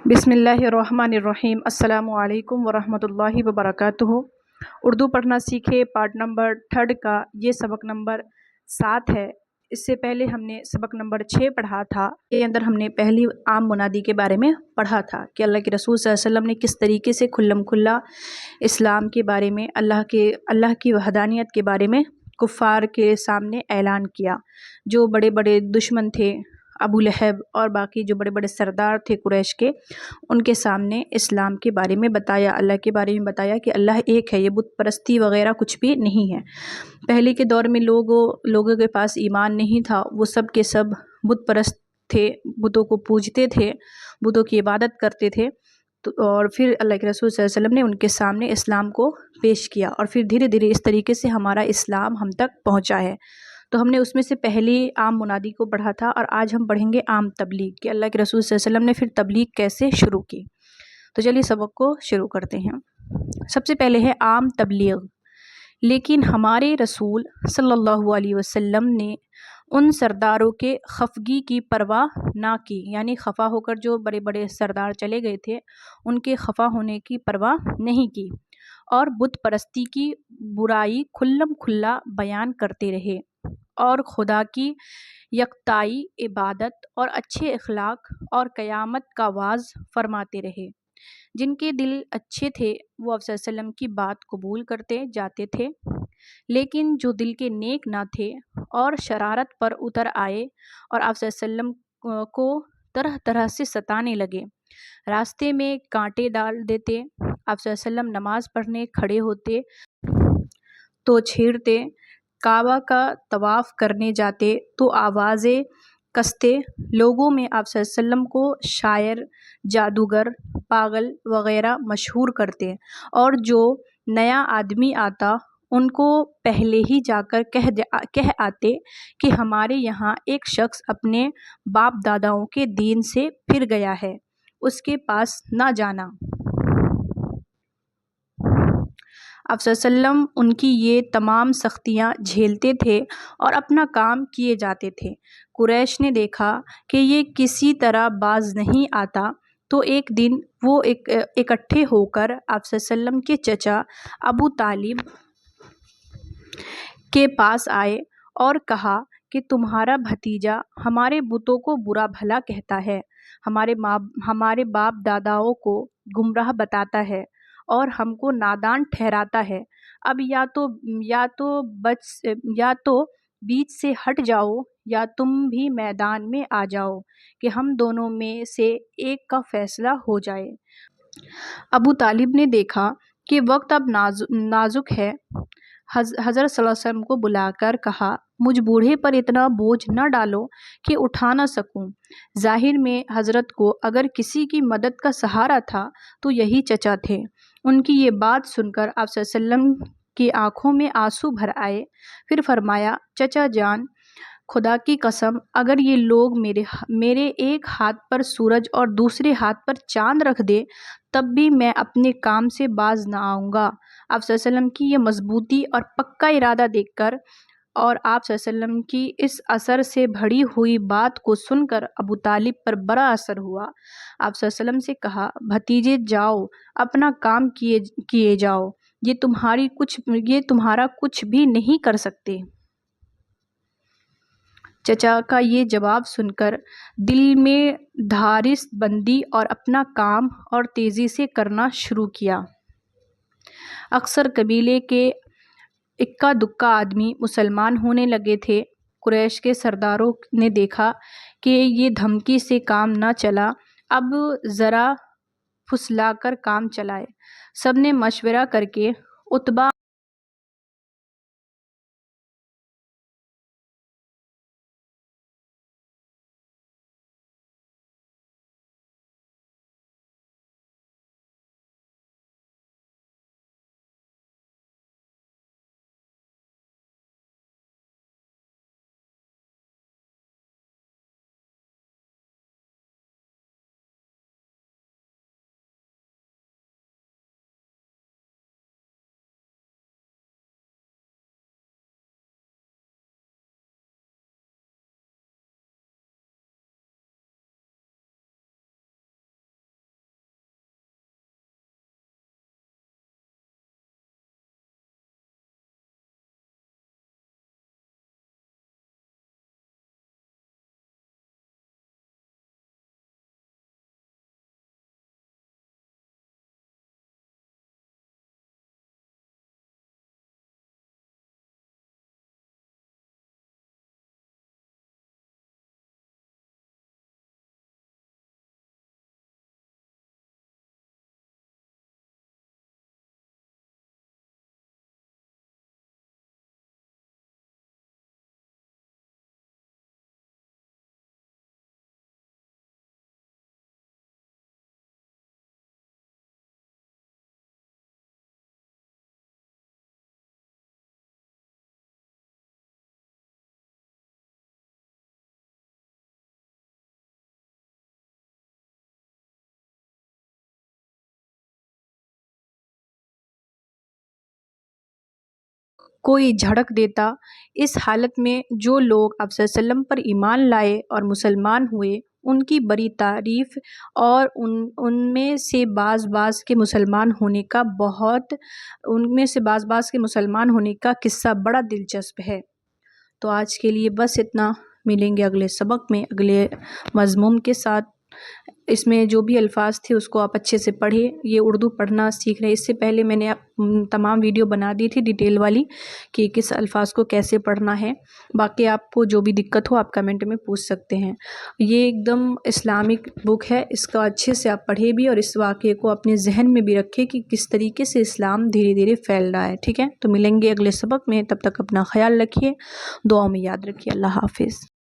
بسم اللہ الرحمن الرحیم۔ السلام علیکم ورحمۃ اللہ وبرکاتہ۔ اردو پڑھنا سیکھے پارٹ نمبر 3 کا یہ سبق نمبر 7 ہے۔ اس سے پہلے ہم نے سبق نمبر 6 پڑھا تھا۔ یہ اندر ہم نے پہلی عام منادی کے بارے میں پڑھا تھا کہ اللہ کے رسول صلی اللہ علیہ وسلم نے کس طریقے سے کھلم کھلا اسلام کے بارے میں، اللہ کی وحدانیت کے بارے میں کفار کے سامنے اعلان کیا۔ جو بڑے بڑے دشمن تھے، ابو لہب اور باقی جو بڑے بڑے سردار تھے قریش کے، ان کے سامنے اسلام کے بارے میں بتایا، اللہ کے بارے میں بتایا کہ اللہ ایک ہے، یہ بت پرستی وغیرہ کچھ بھی نہیں ہے۔ پہلے کے دور میں لوگوں کے پاس ایمان نہیں تھا، وہ سب کے سب بت پرست تھے، بتوں کو پوجتے تھے، بتوں کی عبادت کرتے تھے۔ اور پھر اللہ کے رسول صلی اللہ علیہ وسلم نے ان کے سامنے اسلام کو پیش کیا، اور پھر دھیرے دھیرے اس طریقے سے ہمارا اسلام ہم تک پہنچا ہے۔ تو ہم نے اس میں سے پہلی عام منادی کو پڑھا تھا، اور آج ہم پڑھیں گے عام تبلیغ کہ اللہ کے رسول صلی اللہ علیہ وسلم نے پھر تبلیغ کیسے شروع کی۔ تو چلیے سبق کو شروع کرتے ہیں۔ سب سے پہلے ہے عام تبلیغ۔ لیکن ہمارے رسول صلی اللہ علیہ وسلم نے ان سرداروں کے خفگی کی پرواہ نہ کی، یعنی خفا ہو کر جو بڑے بڑے سردار چلے گئے تھے ان کے خفا ہونے کی پرواہ نہیں کی، اور بت پرستی کی برائی کھلم کھلا بیان کرتے رہے، اور خدا کی یکتائی، عبادت اور اچھے اخلاق اور قیامت کا واعظ فرماتے رہے۔ جن کے دل اچھے تھے وہ آپ صلی اللہ علیہ وسلم کی بات قبول کرتے جاتے تھے، لیکن جو دل کے نیک نہ تھے اور شرارت پر اتر آئے اور آپ صلی اللہ علیہ وسلم کو طرح طرح سے ستانے لگے، راستے میں کانٹے ڈال دیتے، آپ صلی اللہ علیہ وسلم نماز پڑھنے کھڑے ہوتے تو چھیڑتے، کعبہ کا طواف کرنے جاتے تو آوازیں کستے، لوگوں میں آپ صلی اللہ علیہ وسلم کو شاعر، جادوگر، پاگل وغیرہ مشہور کرتے، اور جو نیا آدمی آتا ان کو پہلے ہی جا کر کہہ آتے کہ ہمارے یہاں ایک شخص اپنے باپ داداؤں کے دین سے پھر گیا ہے، اس کے پاس نہ جانا۔ آپ صلی اللہ علیہ وسلم ان کی یہ تمام سختیاں جھیلتے تھے اور اپنا کام کیے جاتے تھے۔ قریش نے دیکھا کہ یہ کسی طرح باز نہیں آتا، تو ایک دن وہ اکٹھے ہو کر آپ صلی اللہ علیہ وسلم کے چچا ابو طالب کے پاس آئے اور کہا کہ تمہارا بھتیجا ہمارے بتوں کو برا بھلا کہتا ہے، ہمارے باپ داداؤں کو گمراہ بتاتا ہے اور ہم کو نادان ٹھہراتا ہے۔ اب یا تو بیچ سے ہٹ جاؤ یا تم بھی میدان میں آ جاؤ کہ ہم دونوں میں سے ایک کا فیصلہ ہو جائے۔ ابو طالب نے دیکھا کہ وقت اب نازک ہے، حضرت صلی اللہ علیہ وسلم کو بلا کر کہا، مجھ بوڑھے پر اتنا بوجھ نہ ڈالو کہ اٹھا نہ سکوں۔ ظاہر میں حضرت کو اگر کسی کی مدد کا سہارا تھا تو یہی چچا تھے۔ ان کی یہ بات سن کر آپ صلی اللہ علیہ وسلم کی آنکھوں میں آنسو بھر آئے۔ پھر فرمایا، چچا جان، خدا کی قسم اگر یہ لوگ میرے ایک ہاتھ پر سورج اور دوسرے ہاتھ پر چاند رکھ دے تب بھی میں اپنے کام سے باز نہ آؤں گا۔ آپ صلی اللہ علیہ وسلم کی یہ مضبوطی اور پکا ارادہ دیکھ کر اور آپ صلی اللہ علیہ وسلم کی اس اثر سے بھری ہوئی بات کو سن کر ابو طالب پر بڑا اثر ہوا۔ آپ صلی اللہ علیہ وسلم سے کہا، بھتیجے جاؤ، اپنا کام کیے جاؤ، یہ تمہارا کچھ بھی نہیں کر سکتے۔ چچا کا یہ جواب سن کر دل میں دھارس بندی اور اپنا کام اور تیزی سے کرنا شروع کیا۔ اکثر قبیلے کے اکا دکا آدمی مسلمان ہونے لگے تھے۔ قریش کے سرداروں نے دیکھا کہ یہ دھمکی سے کام نہ چلا، اب ذرا پھسلا کر کام چلائے۔ سب نے مشورہ کر کے عتبہ کوئی جھڑک دیتا۔ اس حالت میں جو لوگ آپ صلی اللہ علیہ وسلم پر ایمان لائے اور مسلمان ہوئے ان کی بڑی تعریف اور ان میں سے بعض کے مسلمان ہونے کا قصہ بڑا دلچسپ ہے۔ تو آج کے لیے بس اتنا، ملیں گے اگلے سبق میں اگلے مضمون کے ساتھ۔ اس میں جو بھی الفاظ تھے اس کو آپ اچھے سے پڑھیں۔ یہ اردو پڑھنا سیکھ رہے، اس سے پہلے میں نے تمام ویڈیو بنا دی تھی ڈیٹیل والی کہ کس الفاظ کو کیسے پڑھنا ہے۔ باقی آپ کو جو بھی دقت ہو آپ کمنٹ میں پوچھ سکتے ہیں۔ یہ ایک دم اسلامک بک ہے، اس کا اچھے سے آپ پڑھیں بھی اور اس واقعے کو اپنے ذہن میں بھی رکھیں کہ کس طریقے سے اسلام دھیرے دھیرے پھیل رہا ہے، ٹھیک ہے؟ تو ملیں گے اگلے سبق میں، تب تک اپنا خیال رکھیے، دعاؤں میں یاد رکھیے۔ اللہ حافظ۔